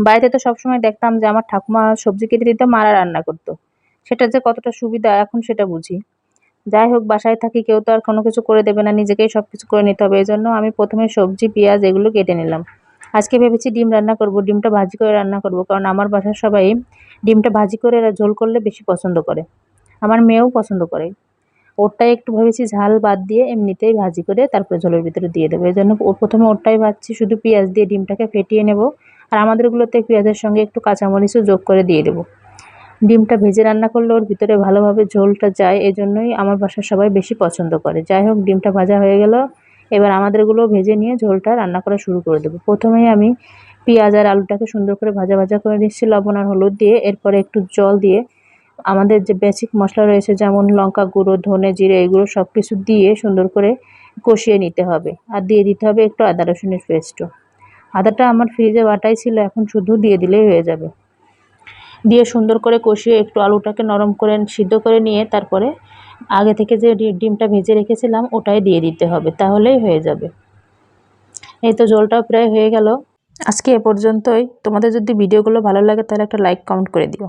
বাড়িতে তো সবসময় দেখতাম যে আমার ঠাকুমা সবজি কেটে দিত, মারা রান্না করতো। সেটা যে কতটা সুবিধা এখন সেটা বুঝি। যাই হোক, বাসায় থাকি, কেউ তো আর কোনো কিছু করে দেবে না, নিজেকেই সবকিছু করে নিতে হবে। এজন্য আমি ১ম এ সবজি, পেঁয়াজ এগুলো কেটে নিলাম। আজকে ভেবেছি ডিম রান্না করব। ডিমটা ভাজি করে রান্না করব। কারণ আমার বাসার সবাই ডিমটা ভাজি করে ঝোল করলে বেশি পছন্দ করে। আমার মেয়েও পছন্দ করে। ওরটাই একটু ভেবেছি ঝাল বাদ দিয়ে এমনিতেই ভাজি করে তারপরে ঝোলের ভিতরে দিয়ে দেবো। এজন্য প্রথমে ওরটাই ভাজছি, শুধু পেঁয়াজ দিয়ে ডিমটাকে ফেটিয়ে নেব। আর আমাদেরগুলোতে পেঁয়াজের সঙ্গে একটু কাঁচামরিচও যোগ করে দিয়ে দেবো। ডিমটা ভেজে রান্না করলে ওর ভিতরে ভালোভাবে ঝোলটা যায়, এজন্যই আমার বাসার সবাই বেশি পছন্দ করে। যাই হোক, ডিমটা ভাজা হয়ে গেল। এবার আমাদেরগুলো ভেজে নিয়ে ঝোলটা রান্না করা শুরু করে দেবো। প্রথমেই আমি পেঁয়াজ আর আলুটাকে সুন্দর করে ভাজা ভাজা করে নিচ্ছি লবণ আর হলুদ দিয়ে। এরপরে একটু জল দিয়ে আমাদের যে বেসিক মশলা রয়েছে যেমন লঙ্কা গুঁড়ো, ধনে, জিরে এগুলো সব কিছু দিয়ে সুন্দর করে কষিয়ে নিতে হবে। আর দিয়ে দিতে হবে একটু আদা রসুনের পেস্টও। আদাটা আমার ফ্রিজে বাটাই ছিল, এখন শুধু দিয়ে দিলেই হয়ে যাবে। দিয়ে সুন্দর করে কষিয়ে একটু আলুটাকে নরম করে সিদ্ধ করে নিয়ে তারপরে আগে থেকে যে ডিমটা ভেজে রেখেছিলাম ওটাই দিয়ে দিতে হবে, তাহলেই হয়ে যাবে। এই তো ঝোলটাও প্রায় হয়ে গেল। আজকে এ পর্যন্তই। তোমাদের যদি ভিডিওগুলো ভালো লাগে তাহলে একটা লাইক কমেন্ট করে দিও।